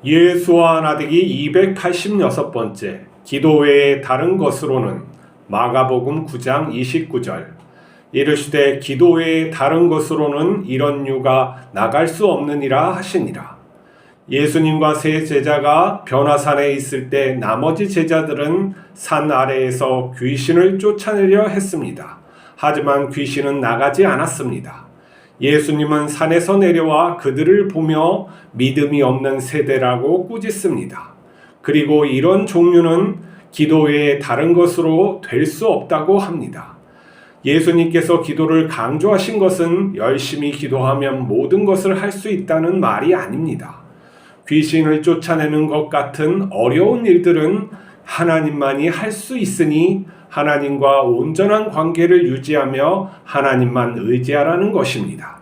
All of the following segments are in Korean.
예수와 나대기 286번째 기도 외에 다른 것으로는 마가복음 9장 29절 이르시되 기도 외에 다른 것으로는 이런 유가 나갈 수 없느니라 하시니라. 예수님과 세 제자가 변화산에 있을 때 나머지 제자들은 산 아래에서 귀신을 쫓아내려 했습니다. 하지만 귀신은 나가지 않았습니다. 예수님은 산에서 내려와 그들을 보며 믿음이 없는 세대라고 꾸짖습니다. 그리고 이런 종류는 기도 외에 다른 것으로 될 수 없다고 합니다. 예수님께서 기도를 강조하신 것은 열심히 기도하면 모든 것을 할 수 있다는 말이 아닙니다. 귀신을 쫓아내는 것 같은 어려운 일들은 하나님만이 할 수 있으니 하나님과 온전한 관계를 유지하며 하나님만 의지하라는 것입니다.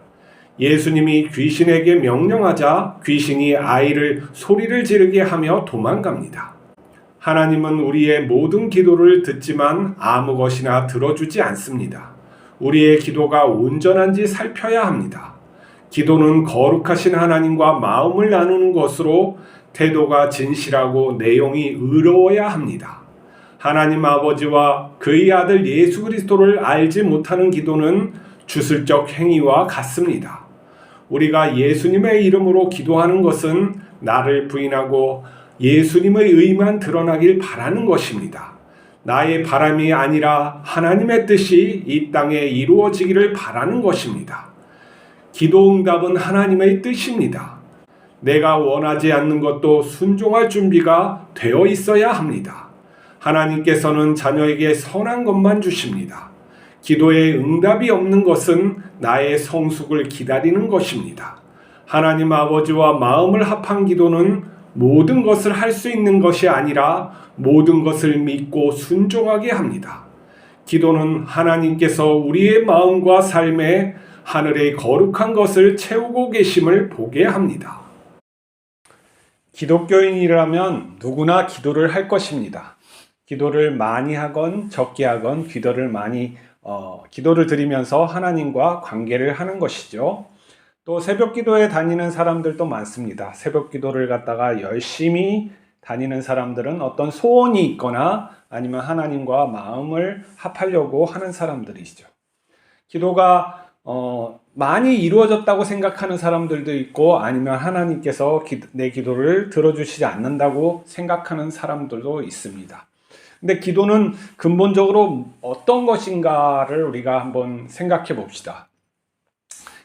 예수님이 귀신에게 명령하자 귀신이 아이를 소리를 지르게 하며 도망갑니다. 하나님은 우리의 모든 기도를 듣지만 아무 것이나 들어주지 않습니다. 우리의 기도가 온전한지 살펴야 합니다. 기도는 거룩하신 하나님과 마음을 나누는 것으로 태도가 진실하고 내용이 의로워야 합니다. 하나님 아버지와 그의 아들 예수 그리스도를 알지 못하는 기도는 주술적 행위와 같습니다. 우리가 예수님의 이름으로 기도하는 것은 나를 부인하고 예수님의 의만 드러나길 바라는 것입니다. 나의 바람이 아니라 하나님의 뜻이 이 땅에 이루어지기를 바라는 것입니다. 기도 응답은 하나님의 뜻입니다. 내가 원하지 않는 것도 순종할 준비가 되어 있어야 합니다. 하나님께서는 자녀에게 선한 것만 주십니다. 기도에 응답이 없는 것은 나의 성숙을 기다리는 것입니다. 하나님 아버지와 마음을 합한 기도는 모든 것을 할 수 있는 것이 아니라 모든 것을 믿고 순종하게 합니다. 기도는 하나님께서 우리의 마음과 삶에 하늘의 거룩한 것을 채우고 계심을 보게 합니다. 기독교인이라면 누구나 기도를 할 것입니다. 기도를 많이 하건 적게 하건 기도를 드리면서 하나님과 관계를 하는 것이죠. 또 새벽 기도에 다니는 사람들도 많습니다. 새벽 기도를 갖다가 열심히 다니는 사람들은 어떤 소원이 있거나 아니면 하나님과 마음을 합하려고 하는 사람들이죠. 기도가 많이 이루어졌다고 생각하는 사람들도 있고 아니면 하나님께서 내 기도를 들어주시지 않는다고 생각하는 사람들도 있습니다. 근데 기도는 근본적으로 어떤 것인가를 우리가 한번 생각해 봅시다.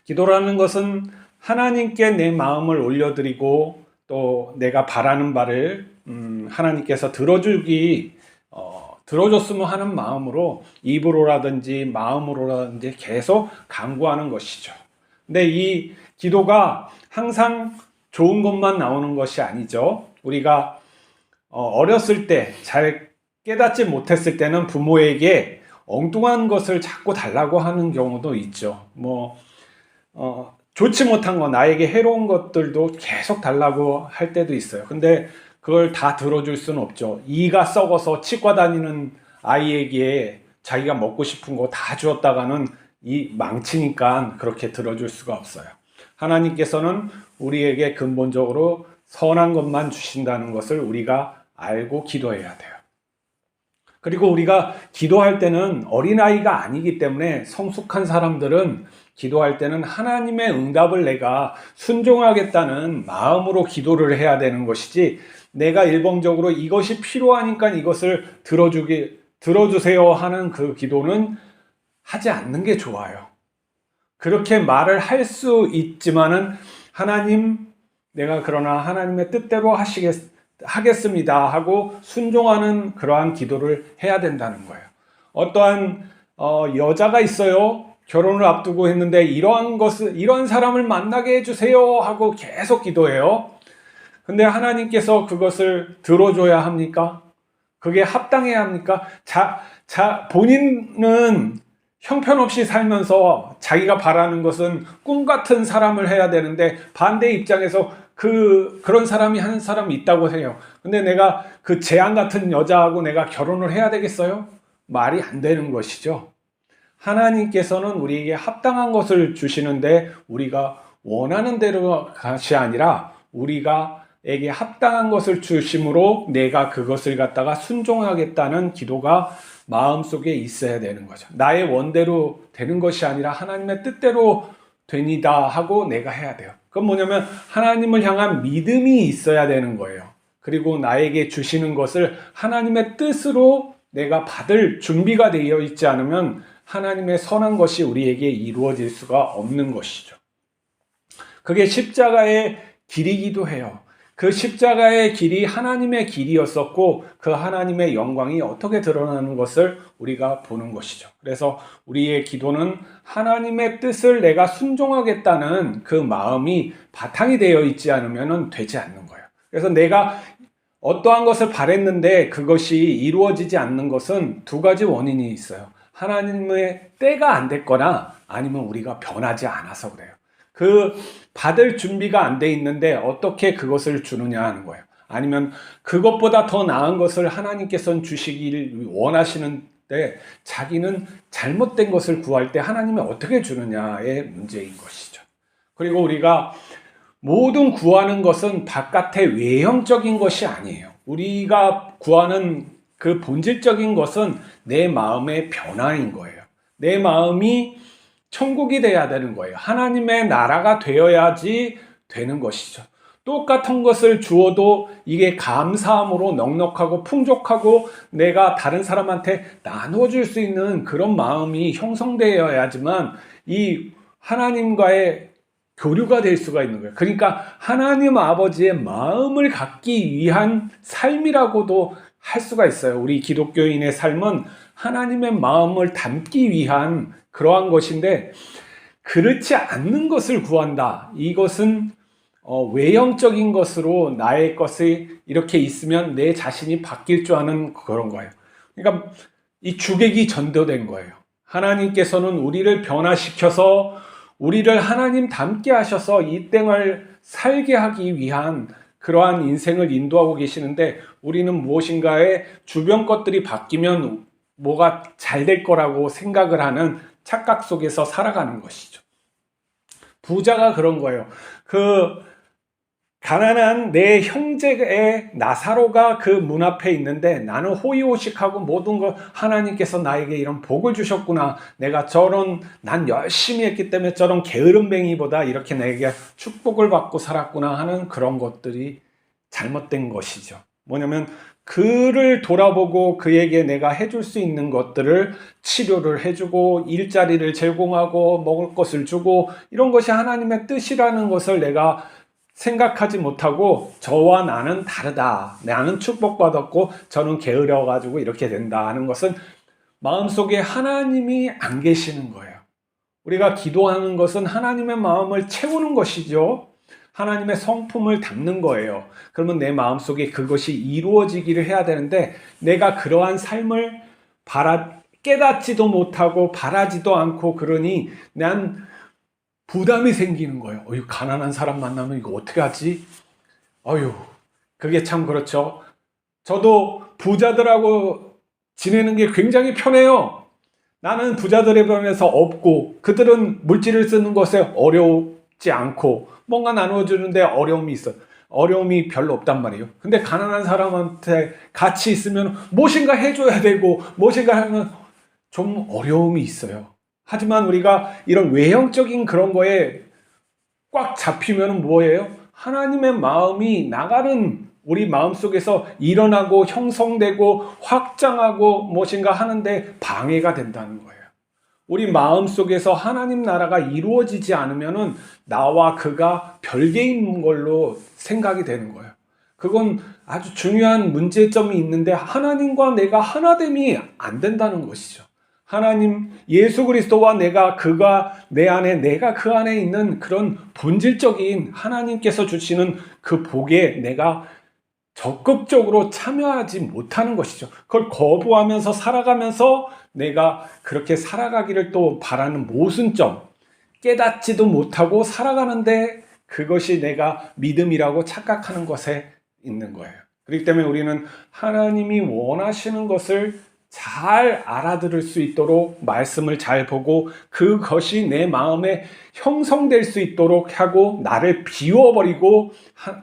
기도라는 것은 하나님께 내 마음을 올려드리고 또 내가 바라는 바를 하나님께서 들어줬으면 하는 마음으로 입으로라든지 마음으로라든지 계속 간구하는 것이죠. 근데 이 기도가 항상 좋은 것만 나오는 것이 아니죠. 우리가 어렸을 때 잘 깨닫지 못했을 때는 부모에게 엉뚱한 것을 자꾸 달라고 하는 경우도 있죠. 좋지 못한 거, 나에게 해로운 것들도 계속 달라고 할 때도 있어요. 근데 그걸 다 들어줄 수는 없죠. 이가 썩어서 치과 다니는 아이에게 자기가 먹고 싶은 거 다 주었다가는 이 망치니까 그렇게 들어줄 수가 없어요. 하나님께서는 우리에게 근본적으로 선한 것만 주신다는 것을 우리가 알고 기도해야 돼요. 그리고 우리가 기도할 때는 어린아이가 아니기 때문에 성숙한 사람들은 기도할 때는 하나님의 응답을 내가 순종하겠다는 마음으로 기도를 해야 되는 것이지, 내가 일방적으로 이것이 필요하니까 이것을 들어주세요 하는 그 기도는 하지 않는 게 좋아요. 그렇게 말을 할 수 있지만은 내가 그러나 하나님의 뜻대로 하겠습니다 하고 순종하는 그러한 기도를 해야 된다는 거예요. 어떠한 여자가 있어요. 결혼을 앞두고 했는데 이런 사람을 만나게 해주세요 하고 계속 기도해요. 근데 하나님께서 그것을 들어줘야 합니까? 그게 합당해야 합니까? 본인은 형편없이 살면서 자기가 바라는 것은 꿈 같은 사람을 해야 되는데 반대 입장에서 그런 사람이 한 사람이 있다고 해요. 근데 내가 그 재앙 같은 여자하고 내가 결혼을 해야 되겠어요? 말이 안 되는 것이죠. 하나님께서는 우리에게 합당한 것을 주시는데 우리가 원하는 대로 것이 아니라 우리가 나에게 합당한 것을 주심으로 내가 그것을 갖다가 순종하겠다는 기도가 마음속에 있어야 되는 거죠. 나의 원대로 되는 것이 아니라 하나님의 뜻대로 되니다 하고 내가 해야 돼요. 그건 뭐냐면 하나님을 향한 믿음이 있어야 되는 거예요. 그리고 나에게 주시는 것을 하나님의 뜻으로 내가 받을 준비가 되어 있지 않으면 하나님의 선한 것이 우리에게 이루어질 수가 없는 것이죠. 그게 십자가의 길이기도 해요. 그 십자가의 길이 하나님의 길이었었고 그 하나님의 영광이 어떻게 드러나는 것을 우리가 보는 것이죠. 그래서 우리의 기도는 하나님의 뜻을 내가 순종하겠다는 그 마음이 바탕이 되어 있지 않으면 되지 않는 거예요. 그래서 내가 어떠한 것을 바랬는데 그것이 이루어지지 않는 것은 두 가지 원인이 있어요. 하나님의 때가 안 됐거나 아니면 우리가 변하지 않아서 그래요. 그 받을 준비가 안 돼 있는데 어떻게 그것을 주느냐 하는 거예요. 아니면 그것보다 더 나은 것을 하나님께서는 주시길 원하시는데 자기는 잘못된 것을 구할 때 하나님이 어떻게 주느냐의 문제인 것이죠. 그리고 우리가 모든 구하는 것은 바깥의 외형적인 것이 아니에요. 우리가 구하는 그 본질적인 것은 내 마음의 변화인 거예요. 내 마음이 천국이 돼야 되는 거예요. 하나님의 나라가 되어야지 되는 것이죠. 똑같은 것을 주어도 이게 감사함으로 넉넉하고 풍족하고 내가 다른 사람한테 나눠줄 수 있는 그런 마음이 형성되어야지만 이 하나님과의 교류가 될 수가 있는 거예요. 그러니까 하나님 아버지의 마음을 갖기 위한 삶이라고도 할 수가 있어요. 우리 기독교인의 삶은 하나님의 마음을 담기 위한 그러한 것인데 그렇지 않는 것을 구한다. 이것은 외형적인 것으로 나의 것이 이렇게 있으면 내 자신이 바뀔 줄 아는 그런 거예요. 그러니까 이 주객이 전도된 거예요. 하나님께서는 우리를 변화시켜서 우리를 하나님 닮게 하셔서 이 땅을 살게 하기 위한 그러한 인생을 인도하고 계시는데 우리는 무엇인가에 주변 것들이 바뀌면 뭐가 잘 될 거라고 생각을 하는 착각 속에서 살아가는 것이죠. 부자가 그런 거예요. 그 가난한 내 형제의 나사로가 그 문 앞에 있는데 나는 호의호식하고 모든 걸 하나님께서 나에게 이런 복을 주셨구나. 내가 난 열심히 했기 때문에 저런 게으름뱅이보다 이렇게 내게 축복을 받고 살았구나 하는 그런 것들이 잘못된 것이죠. 뭐냐면 그를 돌아보고 그에게 내가 해줄 수 있는 것들을 치료를 해주고 일자리를 제공하고 먹을 것을 주고 이런 것이 하나님의 뜻이라는 것을 내가 생각하지 못하고 저와 나는 다르다. 나는 축복받았고 저는 게으러가지고 이렇게 된다 하는 것은 마음속에 하나님이 안 계시는 거예요. 우리가 기도하는 것은 하나님의 마음을 채우는 것이죠. 하나님의 성품을 담는 거예요. 그러면 내 마음속에 그것이 이루어지기를 해야 되는데 내가 그러한 삶을 깨닫지도 못하고 바라지도 않고 그러니 난 부담이 생기는 거예요. 가난한 사람 만나면 이거 어떻게 하지? 그게 참 그렇죠. 저도 부자들하고 지내는 게 굉장히 편해요. 나는 부자들에 비해서 없고 그들은 물질을 쓰는 것에 어렵지 않고 뭔가 나눠주는데 어려움이 있어. 어려움이 별로 없단 말이에요. 근데 가난한 사람한테 같이 있으면 무엇인가 해줘야 되고 무엇인가 하면 좀 어려움이 있어요. 하지만 우리가 이런 외형적인 그런 거에 꽉 잡히면 뭐예요? 하나님의 마음이 나가는 우리 마음속에서 일어나고 형성되고 확장하고 무엇인가 하는데 방해가 된다는 거예요. 우리 마음속에서 하나님 나라가 이루어지지 않으면 나와 그가 별개인 걸로 생각이 되는 거예요. 그건 아주 중요한 문제점이 있는데 하나님과 내가 하나됨이 안 된다는 것이죠. 하나님 예수 그리스도와 그가 내 안에 내가 그 안에 있는 그런 본질적인 하나님께서 주시는 그 복에 내가 적극적으로 참여하지 못하는 것이죠. 그걸 거부하면서 살아가면서 내가 그렇게 살아가기를 또 바라는 모순점, 깨닫지도 못하고 살아가는데 그것이 내가 믿음이라고 착각하는 것에 있는 거예요. 그렇기 때문에 우리는 하나님이 원하시는 것을 잘 알아들을 수 있도록 말씀을 잘 보고 그것이 내 마음에 형성될 수 있도록 하고 나를 비워버리고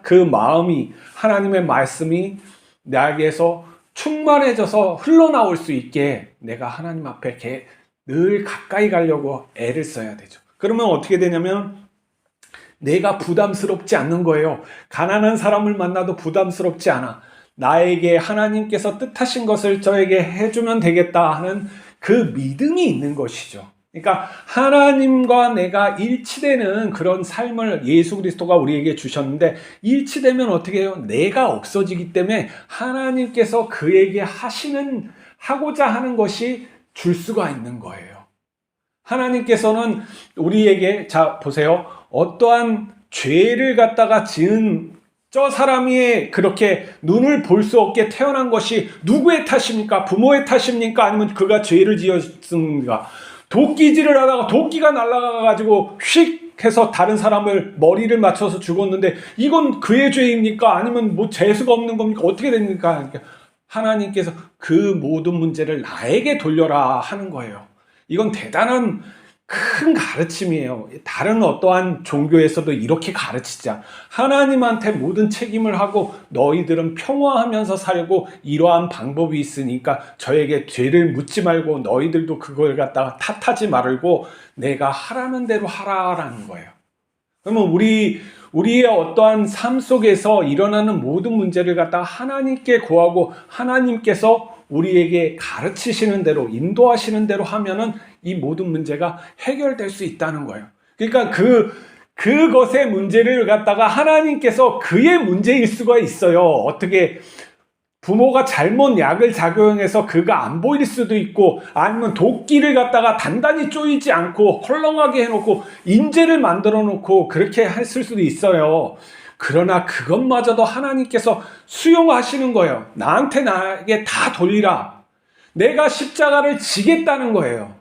그 마음이 하나님의 말씀이 나에게서 충만해져서 흘러나올 수 있게 내가 하나님 앞에 늘 가까이 가려고 애를 써야 되죠. 그러면 어떻게 되냐면 내가 부담스럽지 않는 거예요. 가난한 사람을 만나도 부담스럽지 않아. 나에게 하나님께서 뜻하신 것을 저에게 해주면 되겠다 하는 그 믿음이 있는 것이죠. 그러니까 하나님과 내가 일치되는 그런 삶을 예수 그리스도가 우리에게 주셨는데, 일치되면 어떻게 해요? 내가 없어지기 때문에 하나님께서 그에게 하고자 하는 것이 줄 수가 있는 거예요. 하나님께서는 우리에게, 자 보세요, 어떠한 죄를 갖다가 지은 저 사람이 그렇게 눈을 볼 수 없게 태어난 것이 누구의 탓입니까? 부모의 탓입니까? 아니면 그가 죄를 지었습니까? 도끼질을 하다가 도끼가 날아가가지고 휙 해서 다른 사람을 머리를 맞춰서 죽었는데 이건 그의 죄입니까? 아니면 뭐 재수가 없는 겁니까? 어떻게 됩니까? 하나님께서 그 모든 문제를 나에게 돌려라 하는 거예요. 이건 대단한 큰 가르침이에요. 다른 어떠한 종교에서도 이렇게 가르치자. 하나님한테 모든 책임을 하고 너희들은 평화하면서 살고 이러한 방법이 있으니까 저에게 죄를 묻지 말고 너희들도 그걸 갖다가 탓하지 말고 내가 하라는 대로 하라라는 거예요. 그러면 우리의 어떠한 삶 속에서 일어나는 모든 문제를 갖다가 하나님께 구하고 하나님께서 우리에게 가르치시는 대로 인도하시는 대로 하면은 이 모든 문제가 해결될 수 있다는 거예요. 그러니까 그것의 문제를 갖다가 하나님께서 그의 문제일 수가 있어요. 어떻게 부모가 잘못 약을 작용해서 그가 안 보일 수도 있고, 아니면 도끼를 갖다가 단단히 조이지 않고 헐렁하게 해놓고 인재를 만들어 놓고 그렇게 했을 수도 있어요. 그러나 그것마저도 하나님께서 수용하시는 거예요. 나에게 다 돌리라. 내가 십자가를 지겠다는 거예요.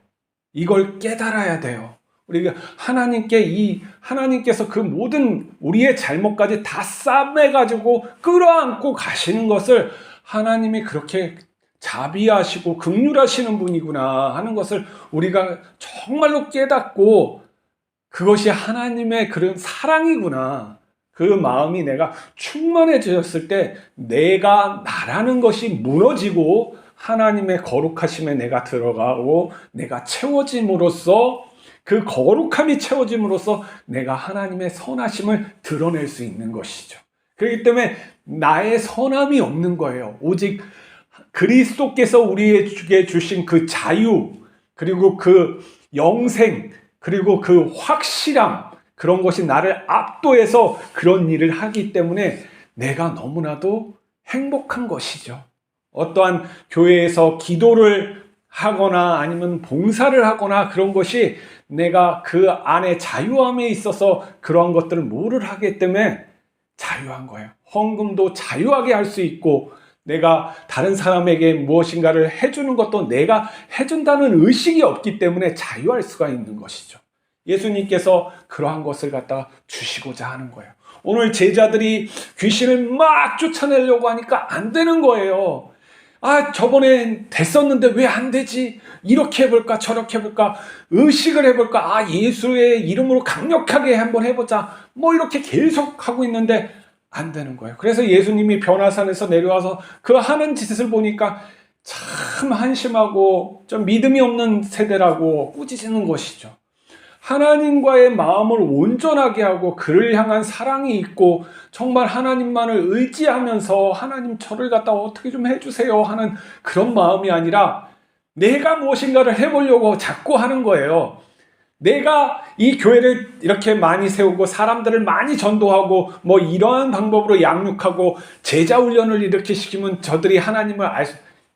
이걸 깨달아야 돼요. 우리가 하나님께서 그 모든 우리의 잘못까지 다 싸매가지고 끌어안고 가시는 것을 하나님이 그렇게 자비하시고 긍휼하시는 분이구나 하는 것을 우리가 정말로 깨닫고, 그것이 하나님의 그런 사랑이구나. 그 마음이 내가 충만해졌을 때 내가 나라는 것이 무너지고 하나님의 거룩하심에 내가 들어가고 내가 채워짐으로써, 그 거룩함이 채워짐으로써 내가 하나님의 선하심을 드러낼 수 있는 것이죠. 그렇기 때문에 나의 선함이 없는 거예요. 오직 그리스도께서 우리에게 주신 그 자유, 그리고 그 영생, 그리고 그 확실함, 그런 것이 나를 압도해서 그런 일을 하기 때문에 내가 너무나도 행복한 것이죠. 어떠한 교회에서 기도를 하거나 아니면 봉사를 하거나 그런 것이 내가 그 안에 자유함에 있어서 그러한 것들을 뭐를 하기 때문에 자유한 거예요. 헌금도 자유하게 할 수 있고, 내가 다른 사람에게 무엇인가를 해주는 것도 내가 해준다는 의식이 없기 때문에 자유할 수가 있는 것이죠. 예수님께서 그러한 것을 갖다 주시고자 하는 거예요. 오늘 제자들이 귀신을 막 쫓아내려고 하니까 안 되는 거예요. 저번에 됐었는데 왜 안 되지? 이렇게 해볼까 저렇게 해볼까 의식을 해볼까, 예수의 이름으로 강력하게 한번 해보자, 뭐 이렇게 계속 하고 있는데 안 되는 거예요. 그래서 예수님이 변화산에서 내려와서 그 하는 짓을 보니까 참 한심하고 좀 믿음이 없는 세대라고 꾸짖는 것이죠. 하나님과의 마음을 온전하게 하고 그를 향한 사랑이 있고 정말 하나님만을 의지하면서 하나님 저를 갖다 어떻게 좀 해주세요 하는 그런 마음이 아니라 내가 무엇인가를 해보려고 자꾸 하는 거예요. 내가 이 교회를 이렇게 많이 세우고 사람들을 많이 전도하고 뭐 이러한 방법으로 양육하고 제자 훈련을 이렇게 시키면 저들이 하나님을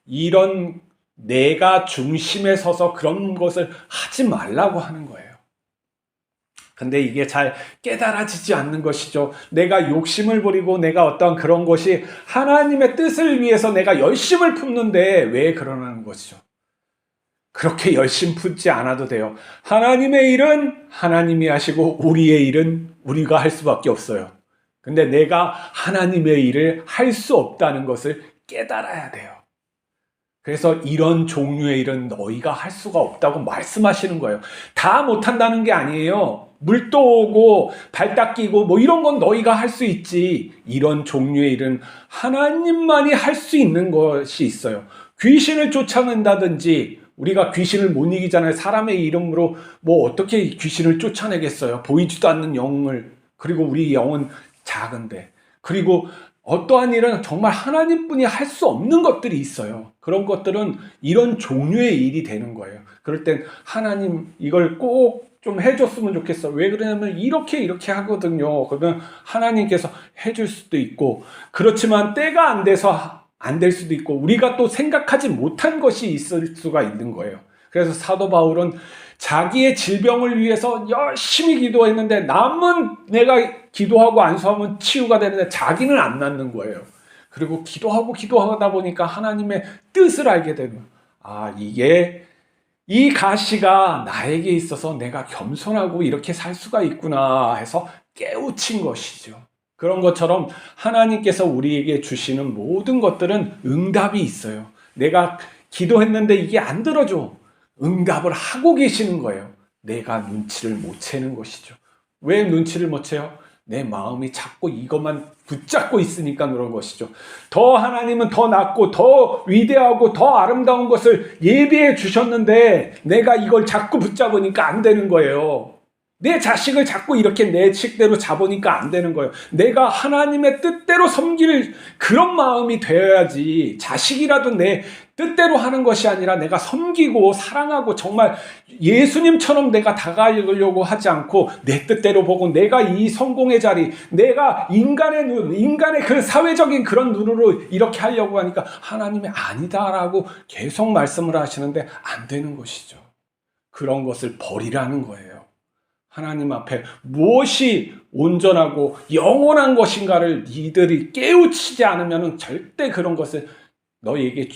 이런 내가 중심에 서서 그런 것을 하지 말라고 하는 거예요. 근데 이게 잘 깨달아지지 않는 것이죠. 내가 욕심을 부리고 내가 어떤 그런 것이 하나님의 뜻을 위해서 내가 열심을 품는데 왜 그러는 것이죠. 그렇게 열심 품지 않아도 돼요. 하나님의 일은 하나님이 하시고 우리의 일은 우리가 할 수밖에 없어요. 근데 내가 하나님의 일을 할 수 없다는 것을 깨달아야 돼요. 그래서 이런 종류의 일은 너희가 할 수가 없다고 말씀하시는 거예요. 다 못한다는 게 아니에요. 물도 오고 발 닦이고 뭐 이런 건 너희가 할 수 있지. 이런 종류의 일은 하나님만이 할 수 있는 것이 있어요. 귀신을 쫓아낸다든지, 우리가 귀신을 못 이기잖아요. 사람의 이름으로 뭐 어떻게 귀신을 쫓아내겠어요. 보이지도 않는 영을. 그리고 우리 영은 작은데. 그리고 어떠한 일은 정말 하나님뿐이 할 수 없는 것들이 있어요. 그런 것들은 이런 종류의 일이 되는 거예요. 그럴 땐 하나님 이걸 꼭 좀 해줬으면 좋겠어. 왜 그러냐면 이렇게 하거든요. 그러면 하나님께서 해줄 수도 있고, 그렇지만 때가 안 돼서 안 될 수도 있고, 우리가 또 생각하지 못한 것이 있을 수가 있는 거예요. 그래서 사도 바울은 자기의 질병을 위해서 열심히 기도했는데, 남은 내가 기도하고 안수하면 치유가 되는데 자기는 안 낫는 거예요. 그리고 기도하다 보니까 하나님의 뜻을 알게 되는, 이게 이 가시가 나에게 있어서 내가 겸손하고 이렇게 살 수가 있구나 해서 깨우친 것이죠. 그런 것처럼 하나님께서 우리에게 주시는 모든 것들은 응답이 있어요. 내가 기도했는데 이게 안 들어줘. 응답을 하고 계시는 거예요. 내가 눈치를 못 채는 것이죠. 왜 눈치를 못 채요? 내 마음이 자꾸 이것만 붙잡고 있으니까 그런 것이죠. 더 하나님은 더 낫고 더 위대하고 더 아름다운 것을 예비해 주셨는데 내가 이걸 자꾸 붙잡으니까 안 되는 거예요. 내 자식을 자꾸 이렇게 내 식대로 잡으니까 안 되는 거예요. 내가 하나님의 뜻대로 섬길 그런 마음이 되어야지. 자식이라도 내 뜻대로 하는 것이 아니라 내가 섬기고 사랑하고 정말 예수님처럼 내가 다가가려고 하지 않고 내 뜻대로 보고 내가 이 성공의 자리, 내가 인간의 눈, 인간의 그 사회적인 그런 눈으로 이렇게 하려고 하니까 하나님이 아니다라고 계속 말씀을 하시는데 안 되는 것이죠. 그런 것을 버리라는 거예요. 하나님 앞에 무엇이 온전하고 영원한 것인가를 니들이 깨우치지 않으면 절대 그런 것을 너희에게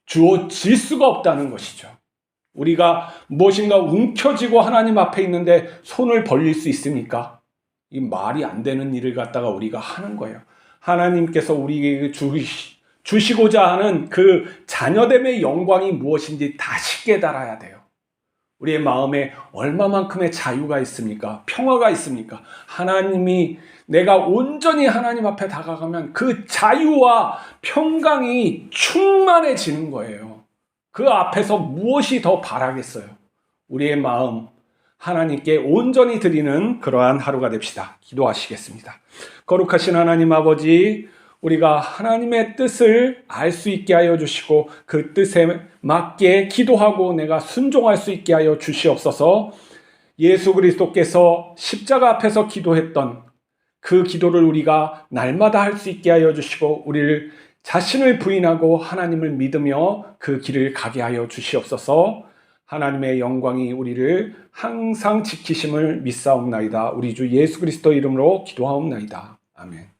주어질 수가 없다는 것이죠. 우리가 무엇인가 움켜쥐고 하나님 앞에 있는데 손을 벌릴 수 있습니까? 이 말이 안 되는 일을 갖다가 우리가 하는 거예요. 하나님께서 우리에게 주시고자 하는 그 자녀됨의 영광이 무엇인지 다시 깨달아야 돼요. 우리의 마음에 얼마만큼의 자유가 있습니까? 평화가 있습니까? 하나님이 내가 온전히 하나님 앞에 다가가면 그 자유와 평강이 충만해지는 거예요. 그 앞에서 무엇이 더 바라겠어요? 우리의 마음 하나님께 온전히 드리는 그러한 하루가 됩시다. 기도하시겠습니다. 거룩하신 하나님 아버지, 우리가 하나님의 뜻을 알 수 있게 하여 주시고 그 뜻에 맞게 기도하고 내가 순종할 수 있게 하여 주시옵소서. 예수 그리스도께서 십자가 앞에서 기도했던 그 기도를 우리가 날마다 할 수 있게 하여 주시고 우리를 자신을 부인하고 하나님을 믿으며 그 길을 가게 하여 주시옵소서. 하나님의 영광이 우리를 항상 지키심을 믿사옵나이다. 우리 주 예수 그리스도 이름으로 기도하옵나이다. 아멘.